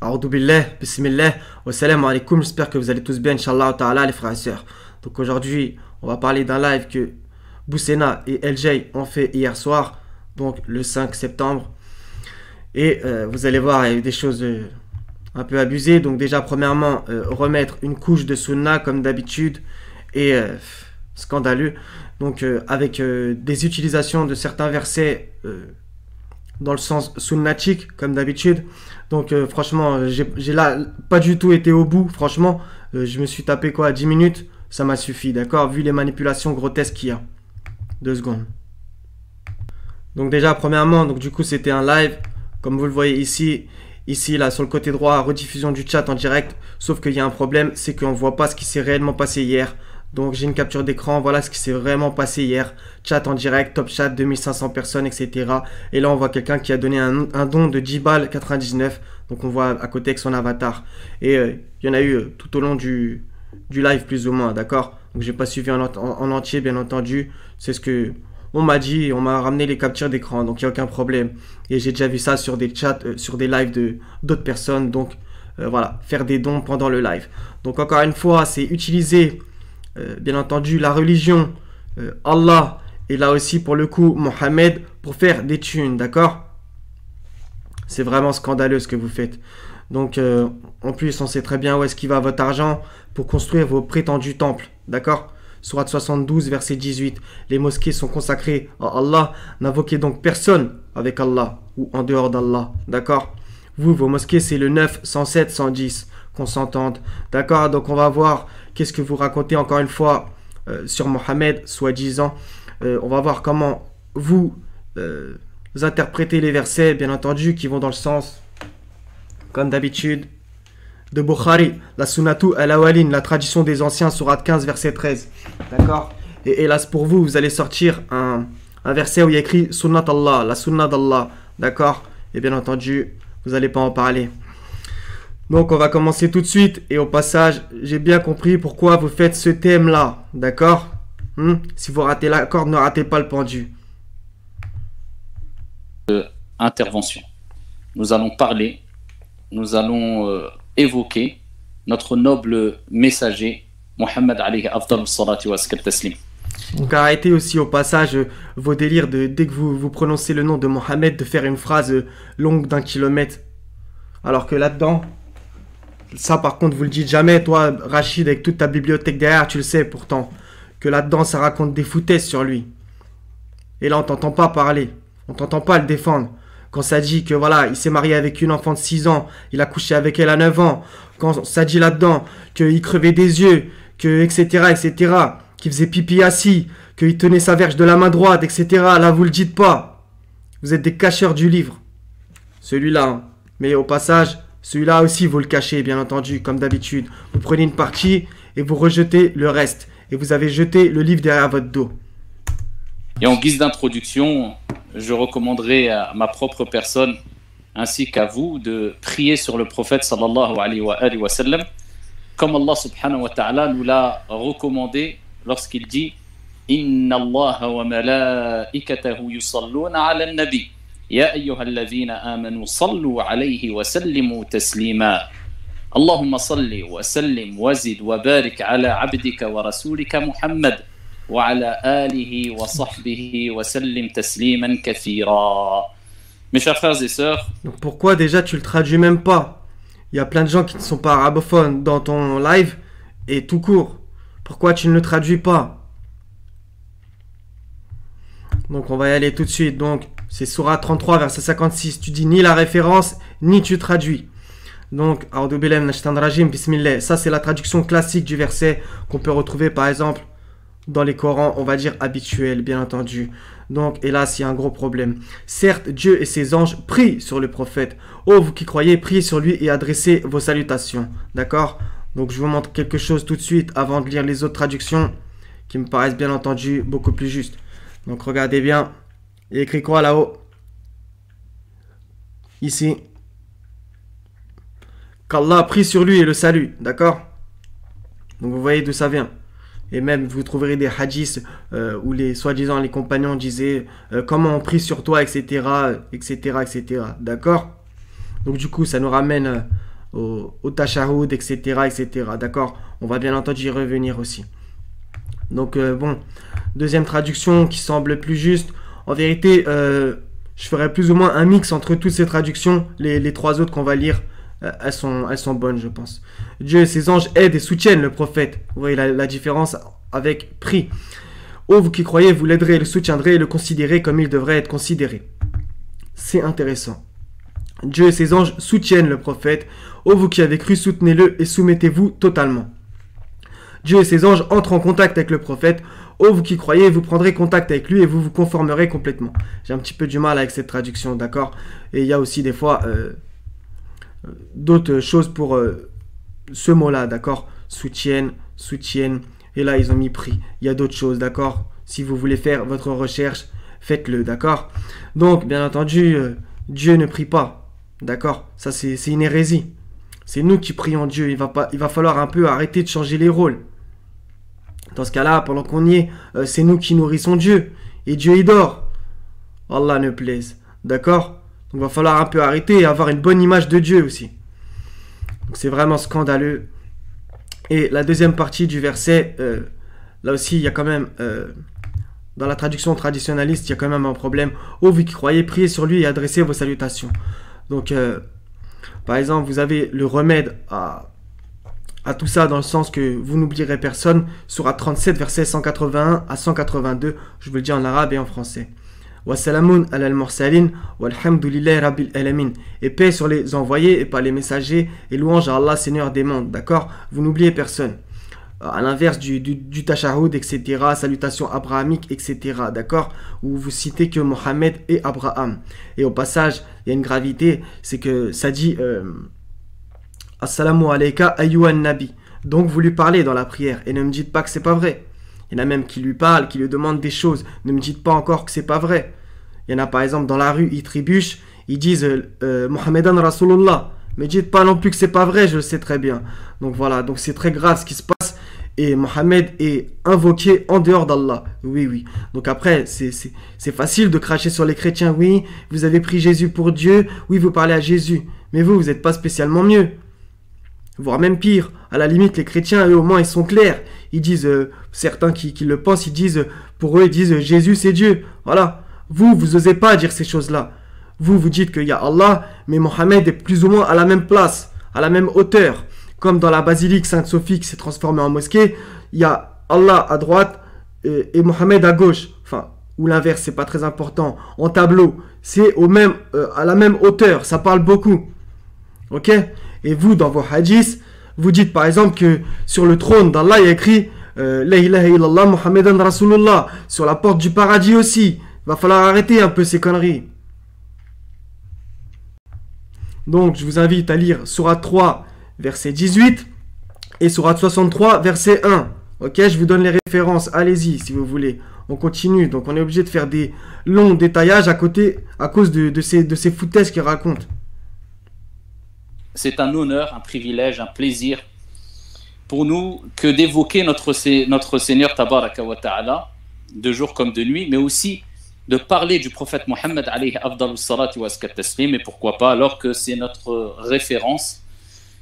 A'udhu billah, bismillah, wa salam alaikum, j'espère que vous allez tous bien, Inch'Allah ta'ala, les frères et sœurs. Donc aujourd'hui, on va parler d'un live que Boussena et LJ ont fait hier soir, donc le 5 septembre. Et vous allez voir, il y a eu des choses un peu abusées. Donc déjà, premièrement, remettre une couche de sunna comme d'habitude, et scandaleux. Donc avec des utilisations de certains versets dans le sens sunnatique comme d'habitude. Donc franchement, j'ai là pas du tout été au bout. Franchement, je me suis tapé quoi, 10 minutes, ça m'a suffi, d'accord, vu les manipulations grotesques qu'il y a. 2 secondes. Donc déjà, premièrement, donc du coup c'était un live, comme vous le voyez ici. Ici, là, sur le côté droit, rediffusion du chat en direct. Sauf qu'il y a un problème, c'est qu'on ne voit pas ce qui s'est réellement passé hier. Donc j'ai une capture d'écran, voilà ce qui s'est vraiment passé hier. Chat en direct, top chat, 2500 personnes, etc. Et là on voit quelqu'un qui a donné un don de 10 balles 99. Donc on voit à côté avec son avatar. Et il y en a eu tout au long du live plus ou moins, d'accord. Donc j'ai pas suivi en entier, bien entendu. C'est ce que on m'a dit, on m'a ramené les captures d'écran, donc il n'y a aucun problème. Et j'ai déjà vu ça sur des chats, sur des lives d'autres personnes. Donc voilà, faire des dons pendant le live. Donc encore une fois, c'est utiliser... bien entendu la religion, Allah, et là aussi pour le coup Mohamed, pour faire des thunes, d'accord. C'est vraiment scandaleux ce que vous faites. Donc en plus on sait très bien où est-ce qu'il va votre argent pour construire vos prétendus temples, d'accord. Sourate 72 verset 18, les mosquées sont consacrées à Allah, n'invoquez donc personne avec Allah ou en dehors d'Allah, d'accord. Vous, vos mosquées, c'est le 9, 107, 110, qu'on s'entende, d'accord. Donc on va voir qu'est-ce que vous racontez encore une fois sur Mohamed, soi-disant. On va voir comment vous interprétez les versets, bien entendu, qui vont dans le sens, comme d'habitude, de Bukhari, la Sunnatu al-Awalin, la tradition des anciens, sourate 15, verset 13. D'accord. Et hélas pour vous, vous allez sortir un verset où il y a écrit Sunnat Allah, la Sunnah d'Allah. D'accord. Et bien entendu, vous n'allez pas en parler. Donc on va commencer tout de suite. Et au passage, j'ai bien compris pourquoi vous faites ce thème-là. D'accord. Si vous ratez la corde, ne ratez pas le pendu. Intervention. Nous allons parler, nous allons évoquer notre noble messager, Mohammed alayhi afdal salati wa azka taslim. Donc arrêtez aussi au passage vos délires de dès que vous prononcez le nom de Mohammed, de faire une phrase longue d'1 kilomètre. Alors que là-dedans, ça par contre vous le dites jamais, toi Rachid, avec toute ta bibliothèque derrière, tu le sais pourtant, que là-dedans ça raconte des foutaises sur lui. Et là on t'entend pas parler, on t'entend pas le défendre. Quand ça dit que voilà, il s'est marié avec une enfant de 6 ans, il a couché avec elle à 9 ans, quand ça dit là-dedans qu'il crevait des yeux, que etc., qu'il faisait pipi assis, qu'il tenait sa verge de la main droite, etc., là vous le dites pas. Vous êtes des cacheurs du livre. Celui-là, hein. Mais au passage, celui-là aussi vous le cachez, bien entendu, comme d'habitude. Vous prenez une partie et vous rejetez le reste. Et vous avez jeté le livre derrière votre dos. Et en guise d'introduction, je recommanderais à ma propre personne ainsi qu'à vous de prier sur le prophète sallallahu alayhi wa sallam comme Allah subhanahu wa ta'ala nous l'a recommandé lorsqu'il dit Inna Allah wa malaikatahu yusalluna ala nabi ya ayyuhalladhina amanu sallu alayhi wa sallimu taslima Allahumma salli wa sallim wa zid wa barik ala abdika wa rasulika Muhammad وعلى آله وصحبه وسلم تسليما كثيرا. Mes chers frères et sœurs, donc pourquoi déjà tu le traduis même pas? Il y a plein de gens qui ne sont pas arabophones dans ton live et tout court. Pourquoi tu ne le traduis pas? Donc on va y aller tout de suite. Donc c'est Sourate 33 verset 56. Tu dis ni la référence ni tu traduis. Donc A'udhu billahi minash shaitanir rajim, bismillah. Ça c'est la traduction classique du verset qu'on peut retrouver par exemple dans les Corans, on va dire habituels, bien entendu. Donc, hélas, il y a un gros problème. Certes, Dieu et ses anges prient sur le prophète. Oh, vous qui croyez, priez sur lui et adressez vos salutations. D'accord? Donc, je vous montre quelque chose tout de suite avant de lire les autres traductions qui me paraissent bien entendu beaucoup plus justes. Donc, regardez bien. Il y a écrit quoi là-haut? Ici. Qu'Allah prie sur lui et le salue. D'accord? Donc, vous voyez d'où ça vient. Et même vous trouverez des hadiths où les soi-disant les compagnons disaient comment on prie sur toi, etc., etc., etc. D'accord? Donc du coup, ça nous ramène au Tashahhud, etc., etc. D'accord? On va bien entendu y revenir aussi. Donc bon, deuxième traduction qui semble plus juste. En vérité, je ferai plus ou moins un mix entre toutes ces traductions. Les trois autres qu'on va lire, elles sont bonnes, je pense. Dieu et ses anges aident et soutiennent le prophète. Vous voyez la différence avec prie. Ô vous qui croyez, vous l'aiderez, le soutiendrez et le considérez comme il devrait être considéré. C'est intéressant. Dieu et ses anges soutiennent le prophète. Ô vous qui avez cru, soutenez-le et soumettez-vous totalement. Dieu et ses anges entrent en contact avec le prophète. Ô vous qui croyez, vous prendrez contact avec lui et vous vous conformerez complètement. J'ai un petit peu du mal avec cette traduction, d'accord? Et il y a aussi des fois d'autres choses pour ce mot-là, d'accord? Soutiennent. Et là, ils ont mis prie. Il y a d'autres choses, d'accord? Si vous voulez faire votre recherche, faites-le, d'accord? Donc, bien entendu, Dieu ne prie pas, d'accord? Ça, c'est une hérésie. C'est nous qui prions Dieu. Il va falloir un peu arrêter de changer les rôles. Dans ce cas-là, pendant qu'on y est, c'est nous qui nourrissons Dieu. Et Dieu, il dort. Allah ne plaise. D'accord? Donc, il va falloir un peu arrêter et avoir une bonne image de Dieu aussi. Donc, c'est vraiment scandaleux. Et la deuxième partie du verset, là aussi, il y a quand même, dans la traduction traditionnaliste, il y a quand même un problème. Ô vous qui croyez, priez sur lui et adressez vos salutations. Donc, par exemple, vous avez le remède à tout ça dans le sens que vous n'oublierez personne. Sourate 37, versets 181 à 182. Je vous le dis en arabe et en français. Wa salamun ala al-mursalin walhamdulillahi rabbil alamin. Et paix sur les envoyés et pas les messagers. Et louange à Allah, Seigneur des mondes. D'accord? Vous n'oubliez personne. À l'inverse du Tashahhud, etc. Salutations abrahamiques, etc. D'accord? Où vous citez que Mohammed et Abraham. Et au passage, il y a une gravité. C'est que ça dit Assalamu alayka ayyuhan nabi. Donc vous lui parlez dans la prière. Et ne me dites pas que c'est pas vrai. Il y en a même qui lui parlent, qui lui demandent des choses. Ne me dites pas encore que c'est pas vrai. Il y en a par exemple dans la rue, ils trébuchent, ils disent Mohammedan Rasulullah. Mais dites pas non plus que c'est pas vrai, je le sais très bien. Donc voilà, donc c'est très grave ce qui se passe. Et Mohammed est invoqué en dehors d'Allah. Oui. Donc après, c'est facile de cracher sur les chrétiens. Oui, vous avez pris Jésus pour Dieu. Oui, vous parlez à Jésus. Mais vous n'êtes pas spécialement mieux. Voire même pire. À la limite, les chrétiens, eux, au moins, ils sont clairs. Ils disent, certains qui le pensent, ils disent, pour eux, ils disent Jésus, c'est Dieu. Voilà. Vous n'osez pas dire ces choses-là. Vous dites qu'il y a Allah, mais Mohammed est plus ou moins à la même place, à la même hauteur. Comme dans la basilique Sainte-Sophie qui s'est transformée en mosquée, il y a Allah à droite et Mohammed à gauche. Enfin, ou l'inverse, c'est pas très important. En tableau, c'est à la même hauteur. Ça parle beaucoup. Ok? Et vous, dans vos hadiths, vous dites par exemple que sur le trône d'Allah, il y a écrit La ilaha illallah Muhammadan Rasulullah. Sur la porte du paradis aussi. Il va falloir arrêter un peu ces conneries. Donc, je vous invite à lire Sourate 3, verset 18 et Sourate 63, verset 1. Ok, je vous donne les références. Allez-y si vous voulez. On continue. Donc, on est obligé de faire des longs détaillages à cause de ces foutaises qu'ils racontent. C'est un honneur, un privilège, un plaisir pour nous que d'évoquer notre Seigneur Tabaraka wa Ta'ala de jour comme de nuit, mais aussi de parler du prophète Mohammed alayhi afdalus salati wa azka taslim, et pourquoi pas alors que c'est notre référence,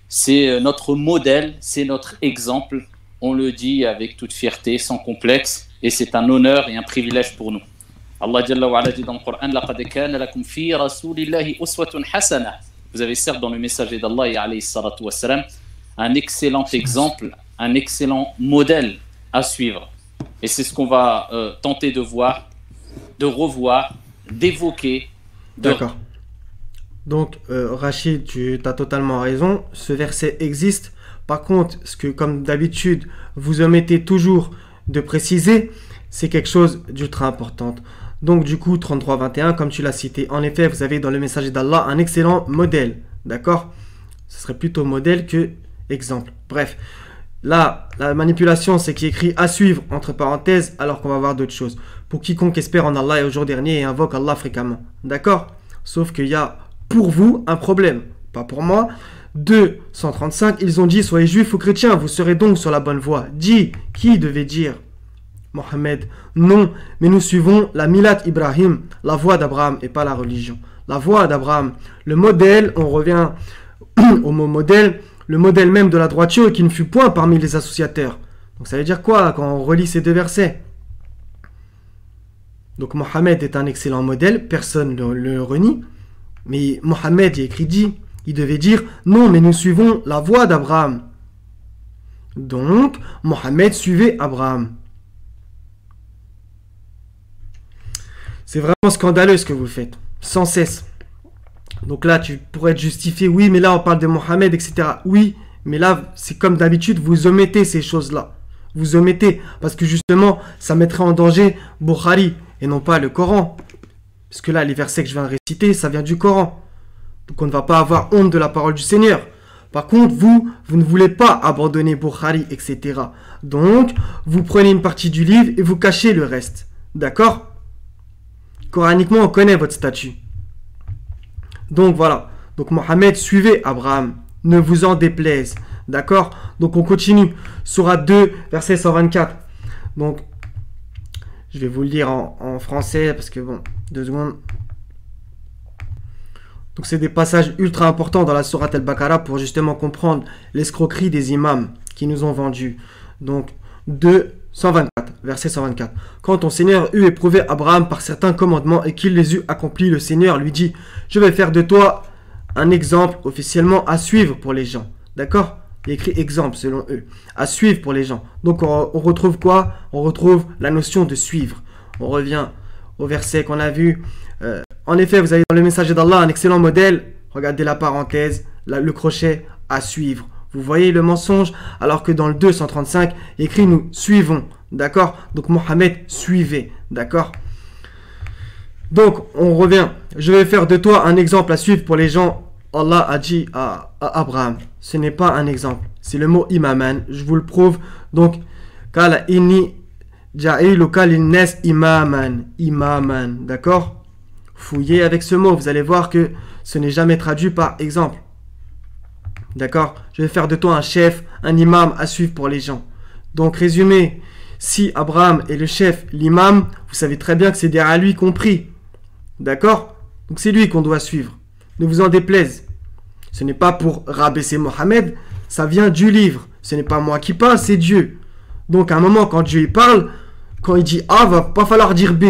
c'est notre modèle, c'est notre exemple. On le dit avec toute fierté, sans complexe, et c'est un honneur et un privilège pour nous. Allah Jalla wa Ala dit dans le Coran laqad kana lakum fi rasulillahi uswatun hasana. Vous avez certes dans le messager d'Allah et alayhi salatu wassalam un excellent exemple, un excellent modèle à suivre. Et c'est ce qu'on va tenter de voir, de revoir, d'évoquer. D'accord. Donc, Rachid, tu as totalement raison. Ce verset existe. Par contre, ce que, comme d'habitude, vous omettez toujours de préciser, c'est quelque chose d'ultra important. Donc du coup, 33-21, comme tu l'as cité, en effet, vous avez dans le message d'Allah un excellent modèle. D'accord? Ce serait plutôt modèle que exemple. Bref, là, la manipulation, c'est qu'il écrit à suivre, entre parenthèses, alors qu'on va voir d'autres choses. Pour quiconque espère en Allah et au jour dernier et invoque Allah fréquemment. D'accord? Sauf qu'il y a pour vous un problème. Pas pour moi. 2, 135, ils ont dit, soyez juifs ou chrétiens, vous serez donc sur la bonne voie. Dit, qui devait dire? Mohammed, non, mais nous suivons la Milat Ibrahim, la voie d'Abraham et pas la religion. La voie d'Abraham. Le modèle, on revient au mot modèle, le modèle même de la droiture qui ne fut point parmi les associateurs. Donc ça veut dire quoi quand on relit ces deux versets? Donc Mohammed est un excellent modèle, personne ne le renie. Mais Mohammed, il devait dire non, mais nous suivons la voie d'Abraham. Donc Mohammed suivait Abraham. C'est vraiment scandaleux ce que vous faites, sans cesse. Donc là, tu pourrais te justifier, oui, mais là on parle de Mohammed, etc. Oui, mais là, c'est comme d'habitude, vous omettez ces choses-là. Vous omettez, parce que justement, ça mettrait en danger Bukhari, et non pas le Coran. Parce que là, les versets que je viens de réciter, ça vient du Coran. Donc on ne va pas avoir honte de la parole du Seigneur. Par contre, vous ne voulez pas abandonner Bukhari, etc. Donc, vous prenez une partie du livre et vous cachez le reste. D'accord? Coraniquement, on connaît votre statut. Donc voilà. Donc Mohammed suivait Abraham. Ne vous en déplaise. D'accord? Donc on continue. Sourate 2, verset 124. Donc, je vais vous le lire en français parce que bon, 2 secondes. Donc c'est des passages ultra importants dans la sourate Al-Baqarah pour justement comprendre l'escroquerie des imams qui nous ont vendus. Donc 2, 124, verset 124. Quand ton Seigneur eut éprouvé Abraham par certains commandements et qu'il les eut accomplis, le Seigneur lui dit: je vais faire de toi un exemple officiellement à suivre pour les gens. D'accord? Il y a écrit exemple selon eux, à suivre pour les gens. Donc on retrouve quoi? On retrouve la notion de suivre. On revient au verset qu'on a vu. En effet, vous avez dans le messager d'Allah un excellent modèle. Regardez la parenthèse, le crochet à suivre. Vous voyez le mensonge, alors que dans le 235, il écrit nous suivons. D'accord? Donc Mohammed suivait. D'accord? Donc on revient. Je vais faire de toi un exemple à suivre pour les gens. Allah a dit à Abraham. Ce n'est pas un exemple. C'est le mot imaman. Je vous le prouve. Donc, Kala inni ja'iluka linnas imaman. Imaman. D'accord? Fouillez avec ce mot, vous allez voir que ce n'est jamais traduit par exemple. D'accord? Je vais faire de toi un chef, un imam à suivre pour les gens. Donc, résumé, si Abraham est le chef, l'imam, vous savez très bien que c'est derrière lui compris. D'accord? Donc, c'est lui qu'on doit suivre. Ne vous en déplaise. Ce n'est pas pour rabaisser Mohammed, ça vient du livre. Ce n'est pas moi qui parle, c'est Dieu. Donc, à un moment, quand Dieu il parle, quand il dit A, va pas falloir dire B.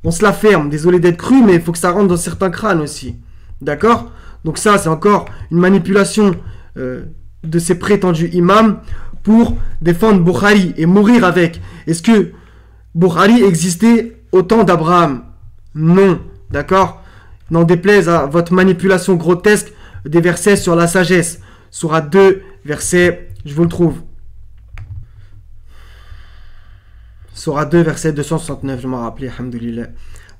On se la ferme, désolé d'être cru, mais il faut que ça rentre dans certains crânes aussi. D'accord? Donc ça, c'est encore une manipulation de ces prétendus imams pour défendre Bukhari et mourir avec. Est-ce que Bukhari existait au temps d'Abraham? Non. D'accord? N'en déplaise à votre manipulation grotesque des versets sur la sagesse. Sourate 2, verset, je vous le trouve. Sourate 2, verset 269, je m'en rappelais, alhamdoulilah.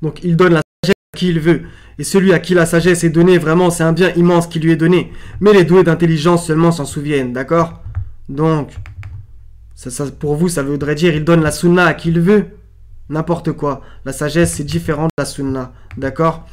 Donc, il donne la sagesse à qui il veut. Et celui à qui la sagesse est donnée, vraiment, c'est un bien immense qui lui est donné. Mais les doués d'intelligence seulement s'en souviennent, d'accord? Donc, ça, pour vous, ça voudrait dire, il donne la sunna à qui il veut. N'importe quoi. La sagesse, c'est différent de la sunna, d'accord?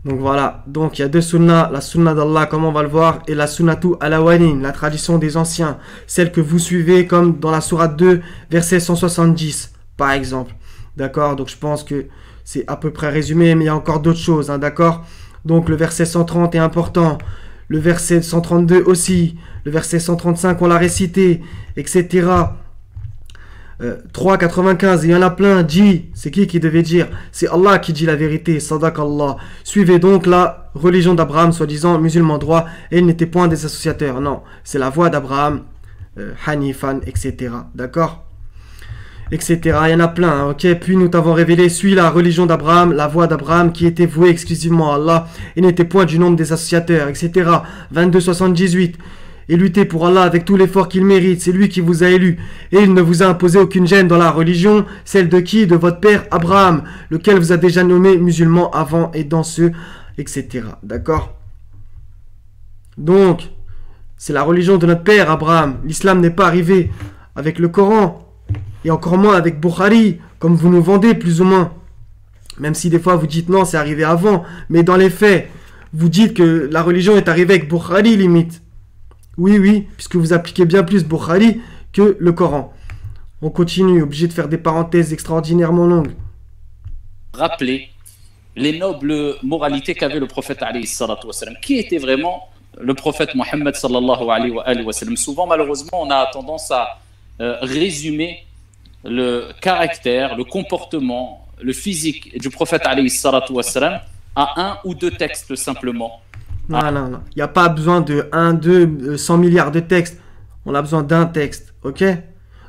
Donc voilà, donc il y a deux sunnas, la sunna d'Allah comme on va le voir, et la sunnatu alawanin, la tradition des anciens, celle que vous suivez comme dans la sourate 2, verset 170 par exemple. D'accord, donc je pense que c'est à peu près résumé, mais il y a encore d'autres choses, hein, d'accord. Donc le verset 130 est important, le verset 132 aussi, le verset 135 on l'a récité, etc. 3,95, il y en a plein, dit, c'est qui devait dire? C'est Allah qui dit la vérité, Sadaq Allah. Suivez donc la religion d'Abraham, soi-disant musulman droit, et il n'était point des associateurs. Non, c'est la voie d'Abraham, Hanifan, etc. D'accord? Etc. Il y en a plein, hein, ok? Puis nous t'avons révélé, suis la religion d'Abraham, la voie d'Abraham qui était vouée exclusivement à Allah, et n'était point du nombre des associateurs, etc. 22,78. Et luttez pour Allah avec tout l'effort qu'il mérite, c'est lui qui vous a élu. Et il ne vous a imposé aucune gêne dans la religion, celle de qui? De votre père Abraham, lequel vous a déjà nommé musulman avant et dans ce, etc. D'accord? Donc, c'est la religion de notre père Abraham. L'islam n'est pas arrivé avec le Coran, et encore moins avec Bukhari, comme vous nous vendez plus ou moins. Même si des fois vous dites non, c'est arrivé avant, mais dans les faits, vous dites que la religion est arrivée avec Bukhari limite. Oui, puisque vous appliquez bien plus Bukhari que le Coran. On continue, obligé de faire des parenthèses extraordinairement longues. Rappeler les nobles moralités qu'avait le prophète alayhi salatu wassalam. Qui était vraiment le prophète Mohammed sallallahu alayhi wa sallam? Souvent, malheureusement, on a tendance à résumer le caractère, le comportement, le physique du prophète alayhi salatu wassalam à un ou deux textes simplement. Non, non, non. Il n'y a pas besoin de 1, 2, 100 milliards de textes. On a besoin d'un texte, ok?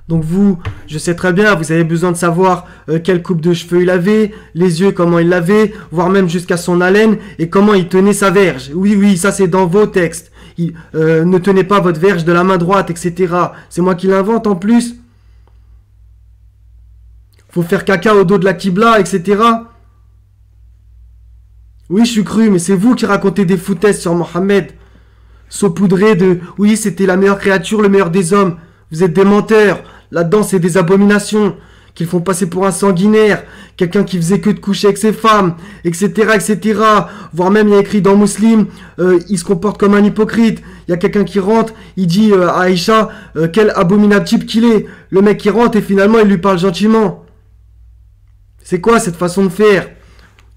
Donc vous, je sais très bien, vous avez besoin de savoir quelle coupe de cheveux il avait, les yeux, comment il l'avait, voire même jusqu'à son haleine et comment il tenait sa verge. Oui, oui, ça c'est dans vos textes. Ne tenez pas votre verge de la main droite, etc. C'est moi qui l'invente en plus. Faut faire caca au dos de la Qibla, etc. Oui, je suis cru, mais c'est vous qui racontez des foutaises sur Mohammed. Saupoudré de « oui, c'était la meilleure créature, le meilleur des hommes ». Vous êtes des menteurs. Là-dedans, c'est des abominations qu'ils font passer pour un sanguinaire, quelqu'un qui faisait que de coucher avec ses femmes, etc., etc. Voire même, il y a écrit dans Muslim, il se comporte comme un hypocrite. Il y a quelqu'un qui rentre, il dit à Aïcha, quel abominable type qu'il est. Le mec qui rentre et finalement, il lui parle gentiment. C'est quoi cette façon de faire?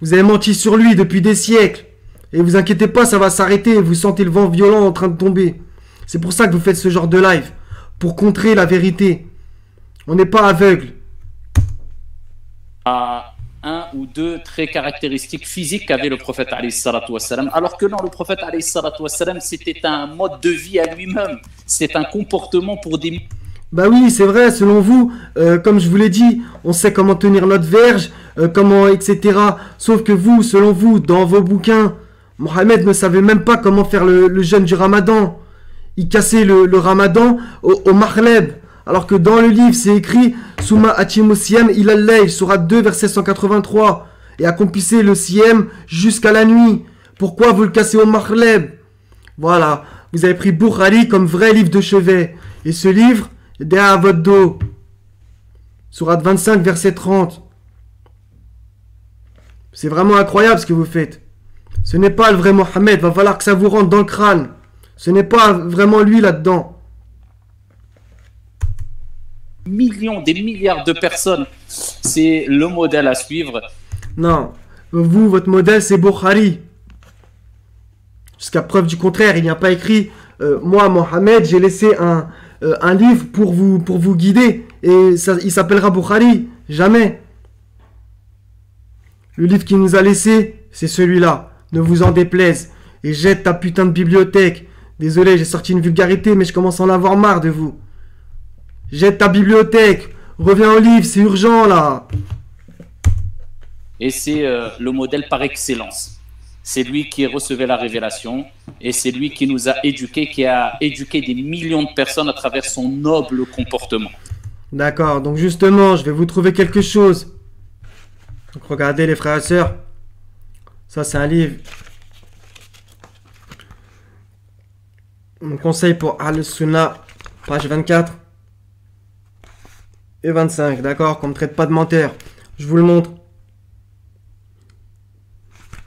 Vous avez menti sur lui depuis des siècles. Et vous inquiétez pas, ça va s'arrêter. Vous sentez le vent violent en train de tomber. C'est pour ça que vous faites ce genre de live. Pour contrer la vérité. On n'est pas aveugle. À un ou deux traits caractéristiques physiques qu'avait le prophète alayhi salatu wassalam. Alors que non, le prophète alayhi salatu wassalam, c'était un mode de vie à lui-même. C'est un comportement pour des... Bah oui, c'est vrai, selon vous, comme je vous l'ai dit, on sait comment tenir notre verge, comment, etc. Sauf que vous, selon vous, dans vos bouquins, Mohammed ne savait même pas comment faire le jeûne du Ramadan. Il cassait le Ramadan au Maghreb. Alors que dans le livre, c'est écrit Souma Atimu Siyam Ilallayl, Sourate 2, verset 183. Et accomplissez le Siyam jusqu'à la nuit. Pourquoi vous le cassez au Maghreb? Voilà, vous avez pris Bukhari comme vrai livre de chevet. Et ce livre, derrière votre dos. Sourate 25, verset 30. C'est vraiment incroyable ce que vous faites. Ce n'est pas le vrai Mohammed, va falloir que ça vous rentre dans le crâne. Ce n'est pas vraiment lui là-dedans. Millions, des milliards de personnes. C'est le modèle à suivre. Non, vous, votre modèle, c'est Bukhari. Jusqu'à preuve du contraire, il n'y a pas écrit moi, Mohammed, j'ai laissé un livre pour vous guider. Et ça, il s'appellera Bukhari. Jamais. Le livre qu'il nous a laissé, c'est celui-là. Ne vous en déplaise. Et jette ta putain de bibliothèque. Désolé, j'ai sorti une vulgarité, mais je commence à en avoir marre de vous. Jette ta bibliothèque. Reviens au livre, c'est urgent là. Et c'est le modèle par excellence. C'est lui qui recevait la révélation et c'est lui qui nous a éduqués, qui a éduqué des millions de personnes à travers son noble comportement. D'accord, donc justement, je vais vous trouver quelque chose. Donc regardez les frères et sœurs. Ça, c'est un livre. Mon conseil pour Al-Sunnah, page 24 et 25, d'accord, qu'on ne traite pas de menteur. Je vous le montre.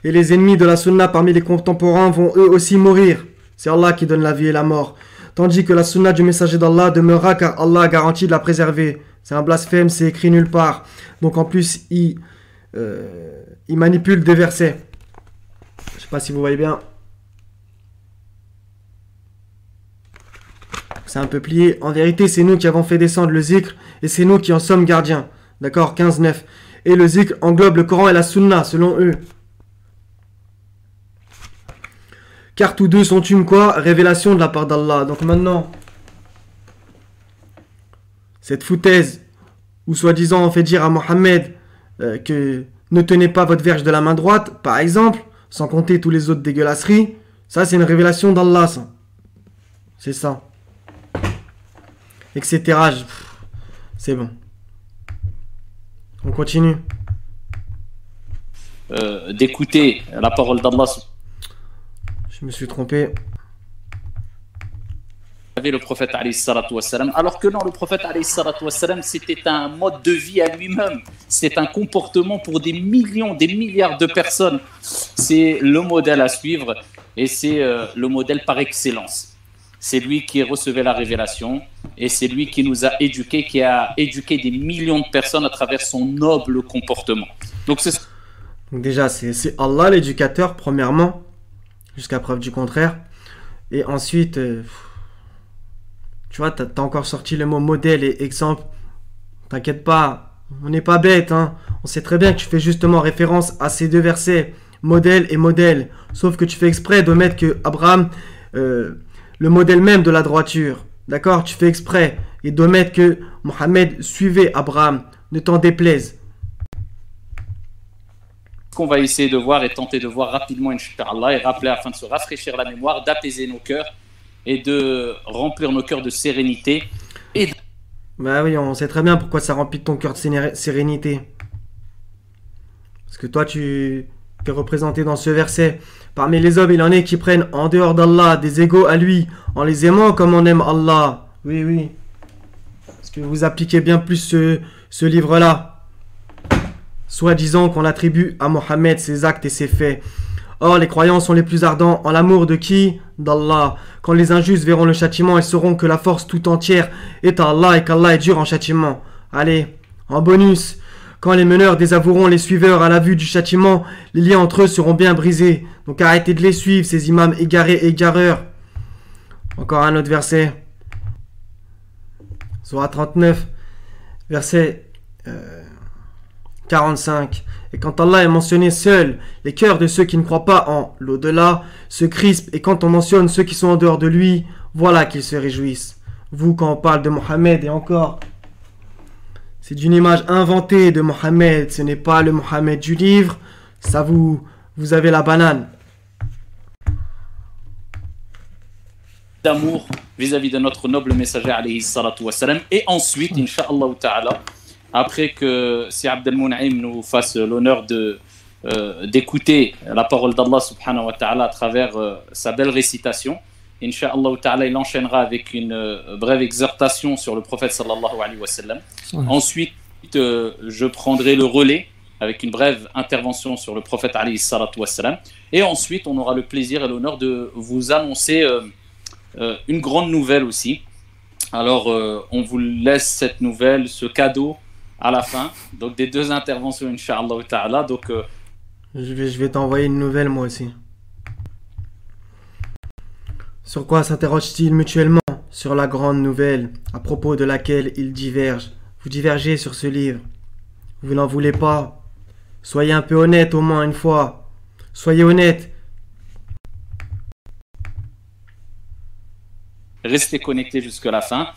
Et les ennemis de la Sunna parmi les contemporains vont eux aussi mourir. C'est Allah qui donne la vie et la mort. Tandis que la Sunna du messager d'Allah demeurera car Allah a garanti de la préserver. C'est un blasphème, c'est écrit nulle part. Donc en plus, il manipule des versets. Je sais pas si vous voyez bien. C'est un peu plié. En vérité, c'est nous qui avons fait descendre le zikr et c'est nous qui en sommes gardiens. D'accord, 15-9. Et le zikr englobe le Coran et la Sunna, selon eux. Car tous deux sont une quoi? Révélation de la part d'Allah. Donc maintenant, cette foutaise, où soi-disant on fait dire à Mohammed que ne tenez pas votre verge de la main droite, par exemple, sans compter tous les autres dégueulasseries, ça c'est une révélation d'Allah, ça. C'est ça. Etc. C'est bon. On continue. D'écouter la parole d'Allah. Je me suis trompé. Avait le prophète alayhi salatu wassalam, alors que non, le prophète alayhi salatu wassalam, c'était un mode de vie à lui-même, c'est un comportement pour des millions, des milliards de personnes. C'est le modèle à suivre et c'est le modèle par excellence. C'est lui qui recevait la révélation et c'est lui qui nous a éduqués, qui a éduqué des millions de personnes à travers son noble comportement. Donc c'est... Donc déjà, c'est Allah l'éducateur, premièrement, jusqu'à preuve du contraire. Et ensuite, tu vois, t'as encore sorti le mot modèle et exemple. T'inquiète pas, on n'est pas bête, hein. On sait très bien que tu fais justement référence à ces deux versets, modèle et modèle. Sauf que tu fais exprès de mettre que Abraham, le modèle même de la droiture. D'accord? Tu fais exprès. Et de mettre que Mohammed suivait Abraham. Ne t'en déplaise. Ce qu'on va essayer de voir et tenter de voir rapidement, Inch'Allah, et rappeler afin de se rafraîchir la mémoire, d'apaiser nos cœurs et de remplir nos cœurs de sérénité. Et Bah oui, on sait très bien pourquoi ça remplit ton cœur de sérénité. Parce que toi, tu es représenté dans ce verset. Parmi les hommes, il en est qui prennent en dehors d'Allah des égaux à lui, en les aimant comme on aime Allah. Oui, oui. Parce que vous appliquez bien plus ce livre-là. Soi-disant qu'on attribue à Mohammed ses actes et ses faits. Or, les croyants sont les plus ardents en l'amour de qui? D'Allah. Quand les injustes verront le châtiment, ils sauront que la force tout entière est à Allah et qu'Allah est dur en châtiment. Allez, en bonus, quand les meneurs désavoueront les suiveurs à la vue du châtiment, les liens entre eux seront bien brisés. Donc arrêtez de les suivre, ces imams égarés et égareurs. Encore un autre verset. Sourate 39, verset 45. Et quand Allah est mentionné seul, les cœurs de ceux qui ne croient pas en l'au-delà se crispent. Et quand on mentionne ceux qui sont en dehors de lui, voilà qu'ils se réjouissent. Vous, quand on parle de Mohammed, et encore, c'est d'une image inventée de Mohammed. Ce n'est pas le Mohammed du livre. Ça vous avez la banane. D'amour vis-à-vis de notre noble messager, alayhi salatu wassalam. Et ensuite, Inch'Allah ta'ala, après que si Abdelmoun'im nous fasse l'honneur d'écouter la parole d'Allah subhanahu wa ta'ala à travers sa belle récitation, Inch'Allah ta'ala, il enchaînera avec une brève exhortation sur le prophète sallallahu alayhi wa sallam. Ensuite, je prendrai le relais avec une brève intervention sur le prophète alayhi salatu wa sallam. Et ensuite, on aura le plaisir et l'honneur de vous annoncer une grande nouvelle aussi. Alors, on vous laisse cette nouvelle, ce cadeau à la fin, donc des deux interventions, Inch'Allah ta'ala. Donc, je vais t'envoyer une nouvelle, moi aussi. Sur quoi s'interrogent-ils mutuellement? Sur la grande nouvelle, à propos de laquelle ils divergent. Vous divergez sur ce livre. Vous n'en voulez pas. Soyez un peu honnête au moins une fois. Soyez honnête. Restez connectés jusqu'à la fin.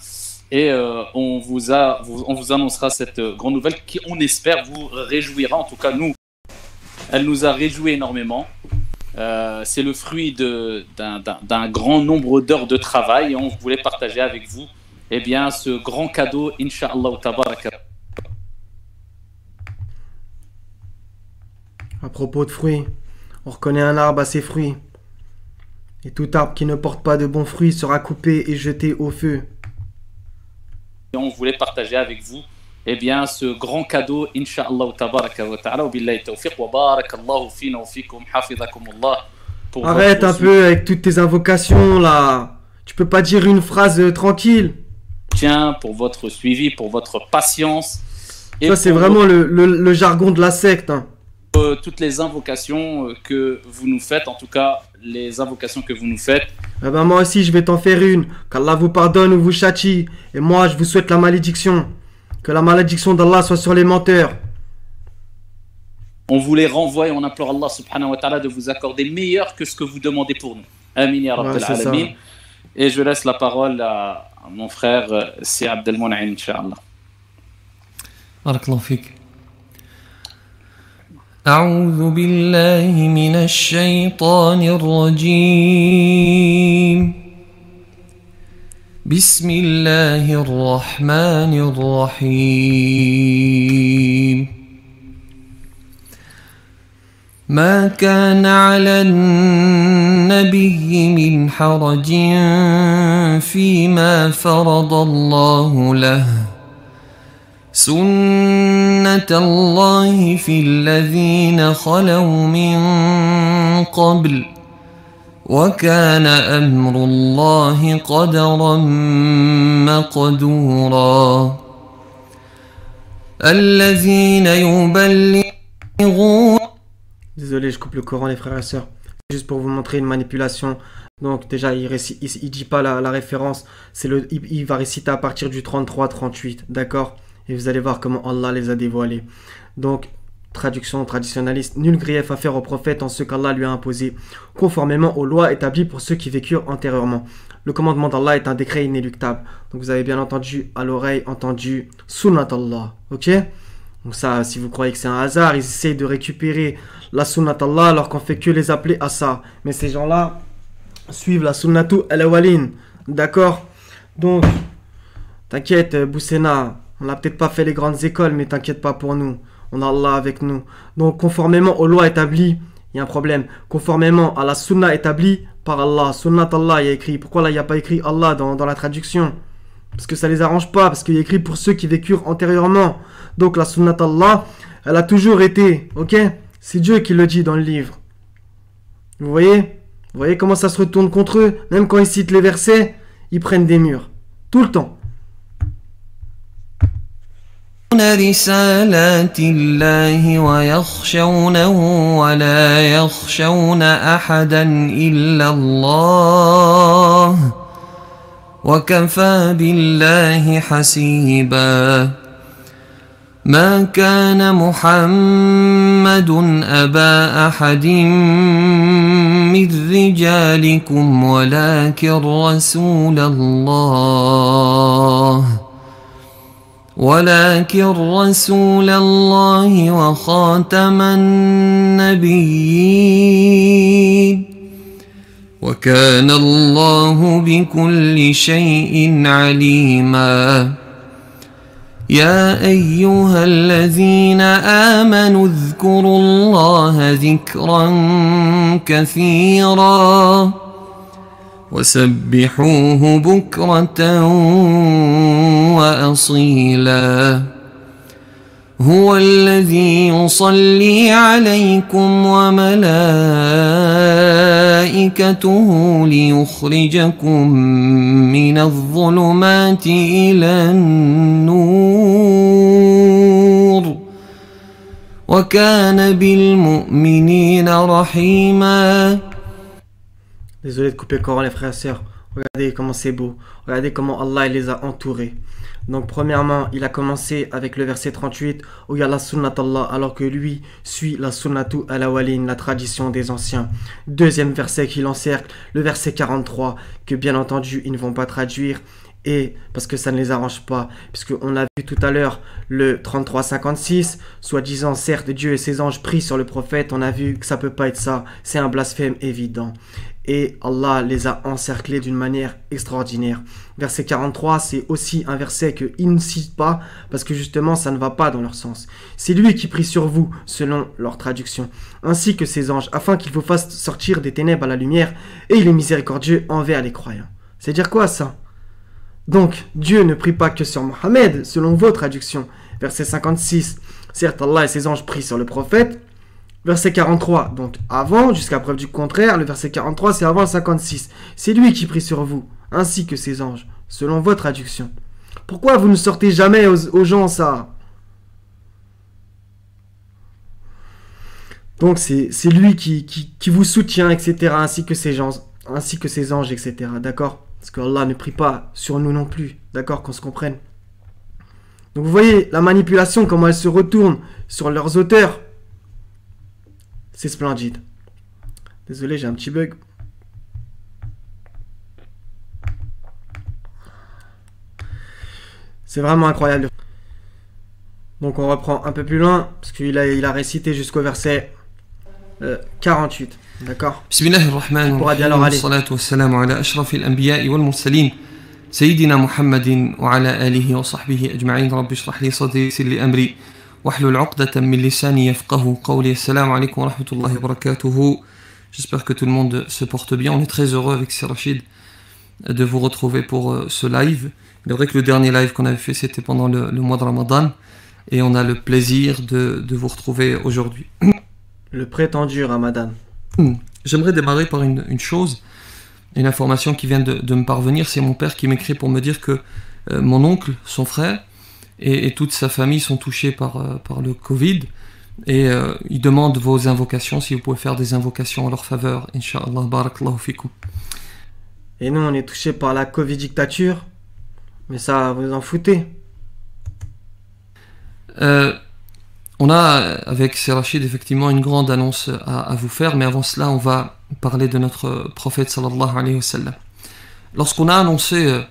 Et on vous annoncera cette grande nouvelle qui, on espère, vous réjouira. En tout cas, nous, elle nous a réjouis énormément. C'est le fruit d'un grand nombre d'heures de travail. Et on voulait partager avec vous ce grand cadeau, Inch'Allah tabaraka. À propos de fruits, on reconnaît un arbre à ses fruits. Et tout arbre qui ne porte pas de bons fruits sera coupé et jeté au feu. Et on voulait partager avec vous ce grand cadeau, Inch'Allah tabaraka wa ta'ala, wa billahi tawfiq, wa barakallahu fina wa fikum, hafizakumullah. Arrête un peu avec toutes tes invocations là. Tu peux pas dire une phrase tranquille. Tiens, pour votre suivi, pour votre patience. Ça c'est vraiment le jargon de la secte. Hein. Toutes les invocations que vous nous faites, en tout cas les invocations que vous nous faites. Eh ben moi aussi je vais t'en faire une. Qu'Allah vous pardonne ou vous châtie. Et moi je vous souhaite la malédiction. Que la malédiction d'Allah soit sur les menteurs. On vous les renvoie et on implore Allah subhanahu wa ta'ala de vous accorder meilleur que ce que vous demandez pour nous. Amin ya Rabbil Alamin. Et je laisse la parole à mon frère Si Abdelmoun'im, Inch'Allah. Barakallahu fik. أعوذ بالله من الشيطان الرجيم بسم الله الرحمن الرحيم ما كان على النبي من حرج فيما فرض الله له سنة الله في الذين خلوا من قبل وكان أمر الله قدرا مقدورا الذين يبلغون Désolé, je coupe le Coran, les frères et sœurs. Juste pour vous montrer une manipulation. Donc déjà, il dit pas la référence. Il va réciter à partir du 33-38, d'accord? Et vous allez voir comment Allah les a dévoilés. Donc, traduction traditionnaliste. Nul grief à faire au prophète en ce qu'Allah lui a imposé, conformément aux lois établies pour ceux qui vécurent antérieurement. Le commandement d'Allah est un décret inéluctable. Donc vous avez bien entendu, à l'oreille, entendu Sunnat Allah. Ok? Donc ça, si vous croyez que c'est un hasard, ils essayent de récupérer la Sunnat Allah alors qu'on fait que les appeler à ça. Mais ces gens-là suivent la Sunnatu al-Awwalin. D'accord? Donc, t'inquiète, Boussena, on n'a peut-être pas fait les grandes écoles, mais t'inquiète pas pour nous. On a Allah avec nous. Donc, conformément aux lois établies, il y a un problème. Conformément à la Sunna établie par Allah, Sunnat Allah, il y a écrit. Pourquoi là, il n'y a pas écrit Allah dans la traduction? Parce que ça les arrange pas, parce qu'il y a écrit pour ceux qui vécurent antérieurement. Donc, la Sunnat Allah, elle a toujours été, ok? C'est Dieu qui le dit dans le livre. Vous voyez? Vous voyez comment ça se retourne contre eux? Même quand ils citent les versets, ils prennent des murs. Tout le temps. رسالات الله ويخشونه ولا يخشون أحدا إلا الله وكفى بالله حسيبا ما كان محمد أبا أحد من رجالكم ولكن رسول الله وخاتم النبيين وكان الله بكل شيء عليما يا أيها الذين آمنوا اذكروا الله ذكرا كثيرا وسبحوه بكرة وأصيلا هو الذي يصلي عليكم وملائكته ليخرجكم من الظلمات إلى النور وكان بالمؤمنين رحيما. Désolé de couper le Coran, les frères et sœurs. Regardez comment c'est beau. Regardez comment Allah il les a entourés. Donc, premièrement, il a commencé avec le verset 38 où il y a la Sunnat Allah, alors que lui suit la Sunnatu al-Awwalin, la tradition des anciens. Deuxième verset qui l'encercle, le verset 43, que bien entendu, ils ne vont pas traduire. Et parce que ça ne les arrange pas, puisqu'on a vu tout à l'heure le 33-56, soi-disant, certes, Dieu et ses anges prient sur le prophète, on a vu que ça peut pas être ça, c'est un blasphème évident. Et Allah les a encerclés d'une manière extraordinaire. Verset 43, c'est aussi un verset qu'ils ne citent pas, parce que justement, ça ne va pas dans leur sens. C'est lui qui prie sur vous, selon leur traduction, ainsi que ses anges, afin qu'il vous fasse sortir des ténèbres à la lumière, et il est miséricordieux envers les croyants. C'est dire quoi ça? Donc, Dieu ne prie pas que sur Mohammed, selon vos traductions. Verset 56, certes, Allah et ses anges prient sur le prophète. Verset 43, donc avant, jusqu'à preuve du contraire, le verset 43, c'est avant le 56. C'est lui qui prie sur vous, ainsi que ses anges, selon vos traductions. Pourquoi vous ne sortez jamais aux gens ça? Donc, c'est lui qui vous soutient, etc., ainsi que ses anges, etc., d'accord? Parce que Allah ne prie pas sur nous non plus. D'accord? Qu'on se comprenne. Donc vous voyez la manipulation, comment elle se retourne sur leurs auteurs. C'est splendide. Désolé, j'ai un petit bug. C'est vraiment incroyable. Donc on reprend un peu plus loin. Parce qu'il a récité jusqu'au verset 48. D'accord. بسم الله الرحمن الرحيم والصلاة والسلام على أشرف الأنبياء والمرسلين سيدنا محمد وعلى آله وصحبه أجمعين رب اشرح لي صدري ويسر لي أمري واحلل عقدة من لساني يفقهوا قولي. السلام عليكم ورحمة الله وبركاته. J'espère que tout le monde se porte bien. On est très heureux avec Sir Rachid de vous retrouver pour ce live. Il est vrai que le dernier live qu'on avait fait c'était pendant le mois de Ramadan et on a le plaisir de vous retrouver aujourd'hui. Le prétendu Ramadan. J'aimerais démarrer par une chose, une information qui vient de me parvenir. C'est mon père qui m'écrit pour me dire que mon oncle, son frère et toute sa famille sont touchés par le Covid Et ils demandent vos invocations, si vous pouvez faire des invocations en leur faveur. Inch'Allah, barakallahu fikum. Et nous, on est touchés par la Covid-dictature. Mais ça, vous en foutez. On a, avec Sir Rachid, effectivement, une grande annonce à vous faire. Mais avant cela, on va parler de notre prophète, sallallahu alayhi wa sallam. Lorsqu'on a annoncé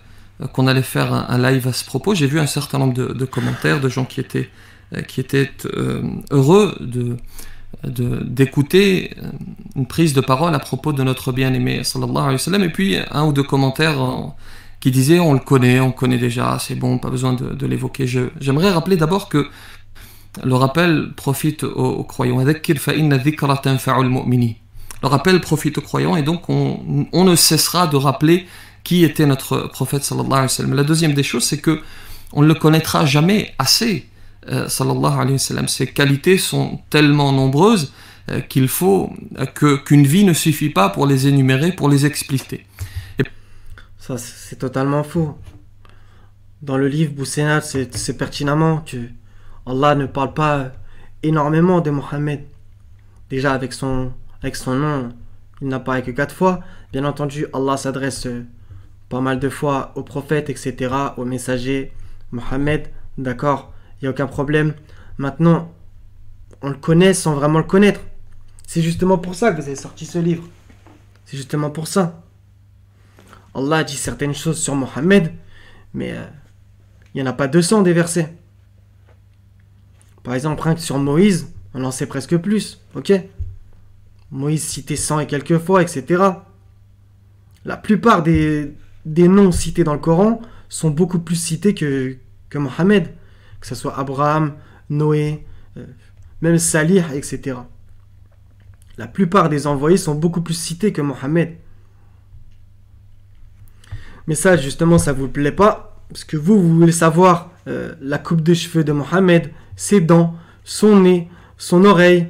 qu'on allait faire un live à ce propos, j'ai vu un certain nombre de commentaires de gens qui étaient heureux d'écouter une prise de parole à propos de notre bien-aimé sallallahu alayhi wa sallam, et puis un ou deux commentaires qui disaient on le connaît déjà, c'est bon, pas besoin de l'évoquer. J'aimerais rappeler d'abord que le rappel profite aux croyants. Le rappel profite aux croyants, et donc on ne cessera de rappeler qui était notre prophète sallallahu alayhi wa sallam. La deuxième des choses, c'est que on ne le connaîtra jamais assez, sallallahu alayhi wa sallam. Ses qualités sont tellement nombreuses qu'il faut qu'une vie ne suffit pas pour les énumérer, pour les expliciter. Ça, c'est totalement faux. Dans le livre Boussena, c'est pertinemment que Allah ne parle pas énormément de Mohammed. Déjà avec son nom, il n'apparaît que 4 fois. Bien entendu, Allah s'adresse pas mal de fois aux prophètes, etc., aux messagers, Mohammed, d'accord, il n'y a aucun problème. Maintenant, on le connaît sans vraiment le connaître. C'est justement pour ça que vous avez sorti ce livre. C'est justement pour ça. Allah dit certaines choses sur Mohammed, mais il n'y en a pas 200 des versets. Par exemple, rien que sur Moïse, on en sait presque plus, ok? Moïse cité 100 et quelques fois, etc. La plupart des noms cités dans le Coran sont beaucoup plus cités que Mohammed, que ce soit Abraham, Noé, même Salih, etc. La plupart des envoyés sont beaucoup plus cités que Mohammed. Mais ça, justement, ça vous plaît pas, parce que vous voulez savoir la coupe de cheveux de Mohammed, ses dents, son nez, son oreille,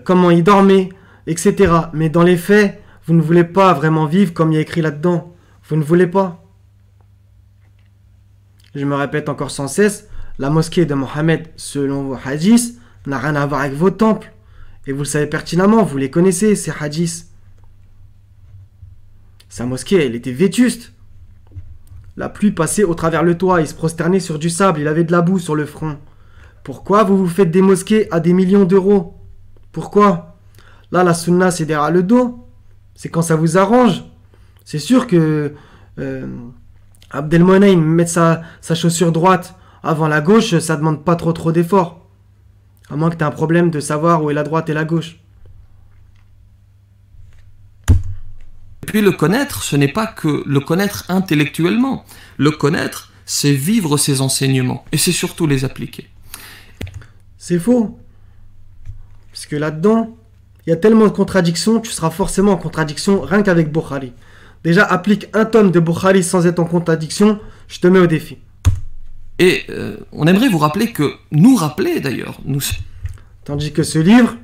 comment il dormait, etc. Mais dans les faits, vous ne voulez pas vraiment vivre comme il y a écrit là-dedans. Vous ne voulez pas. Je me répète encore sans cesse, la mosquée de Mohammed, selon vos hadiths, n'a rien à voir avec vos temples. Et vous le savez pertinemment, vous les connaissez, ces hadiths. Sa mosquée, elle était vétuste. La pluie passait au travers le toit, il se prosternait sur du sable, il avait de la boue sur le front. Pourquoi vous faites des mosquées à des millions d'euros? Pourquoi? Là, la sunna, c'est derrière le dos. C'est quand ça vous arrange. C'est sûr que Abdelmoneim mettre sa chaussure droite avant la gauche, ça demande pas trop d'efforts. À moins que tu aies un problème de savoir où est la droite et la gauche. Et puis le connaître, ce n'est pas que le connaître intellectuellement. Le connaître, c'est vivre ses enseignements. Et c'est surtout les appliquer. C'est faux. Parce que là-dedans, il y a tellement de contradictions, tu seras forcément en contradiction rien qu'avec Bukhari. Déjà, applique un tome de Bukhari sans être en contradiction, je te mets au défi. Et on aimerait vous rappeler d'ailleurs, Tandis que ce livre,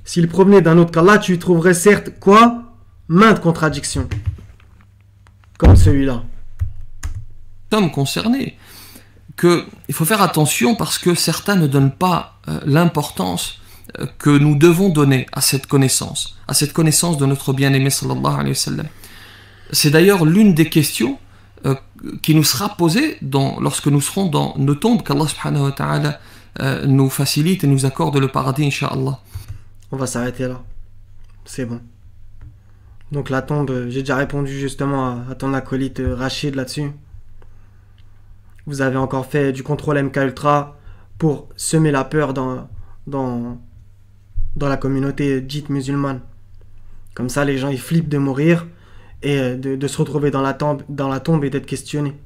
s'il provenait d'un autre qu'Allah, tu y trouverais certes quoi? Maintes contradictions. Comme celui-là. Sommes concernés. Il faut faire attention parce que certains ne donnent pas l'importance que nous devons donner à cette connaissance de notre bien-aimé sallallahu alayhi wa sallam. C'est d'ailleurs l'une des questions qui nous sera posée lorsque nous serons dans nos tombes, qu'Allah subhanahu wa ta'ala nous facilite et nous accorde le paradis, incha'Allah. On va s'arrêter là. C'est bon. Donc la tombe, j'ai déjà répondu justement à ton acolyte Rachid là-dessus. Vous avez encore fait du contrôle MK Ultra pour semer la peur dans la communauté dite musulmane. Comme ça, les gens ils flippent de mourir et de se retrouver dans la tombe et d'être questionnés.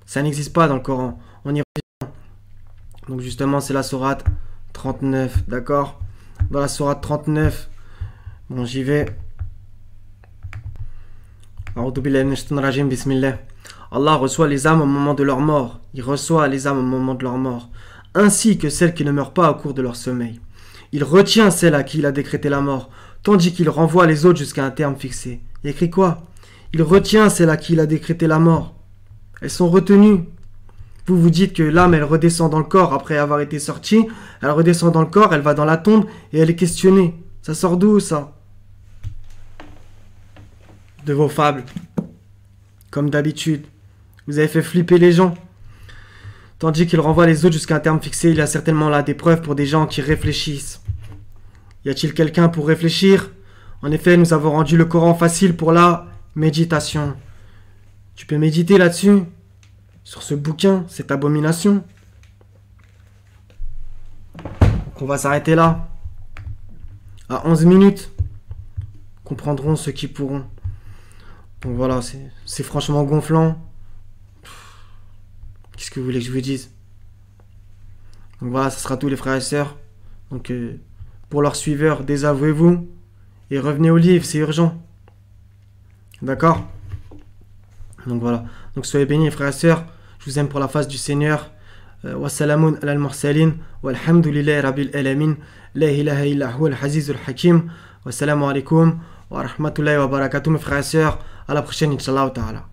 Ça n'existe pas dans le Coran. On y revient. Donc justement, c'est la sourate 39, d'accord? Dans la sourate 39, bon, j'y vais. Bismillah. Allah reçoit les âmes au moment de leur mort. Il reçoit les âmes au moment de leur mort, ainsi que celles qui ne meurent pas au cours de leur sommeil. Il retient celles à qui il a décrété la mort, tandis qu'il renvoie les autres jusqu'à un terme fixé. Il écrit quoi? Il retient celles à qui il a décrété la mort. Elles sont retenues. Vous vous dites que l'âme, elle redescend dans le corps après avoir été sortie. Elle redescend dans le corps, elle va dans la tombe et elle est questionnée. Ça sort d'où, ça? De vos fables. Comme d'habitude. Vous avez fait flipper les gens. Tandis qu'il renvoie les autres jusqu'à un terme fixé, il y a certainement là des preuves pour des gens qui réfléchissent. Y a-t-il quelqu'un pour réfléchir? En effet, nous avons rendu le Coran facile pour la méditation. Tu peux méditer là-dessus? Sur ce bouquin, cette abomination? Donc on va s'arrêter là. À 11 minutes. Comprendront ceux qui pourront. Donc voilà, c'est franchement gonflant. Qu'est-ce que vous voulez que je vous dise? Donc voilà, ce sera tout les frères et sœurs. Donc pour leurs suiveurs, désavouez-vous et revenez au livre, c'est urgent. D'accord? Donc voilà. Donc soyez bénis les frères et sœurs. Je vous aime pour la face du Seigneur. Wassalamun ala al-mursalin walhamdulillahi rabbil alamin. La ilaha illa huwa al-azizul hakim. Wassalamu alaikum wa rahmatullahi wa barakatuh mes frères et sœurs. À la prochaine, Inch'Allah ta'ala.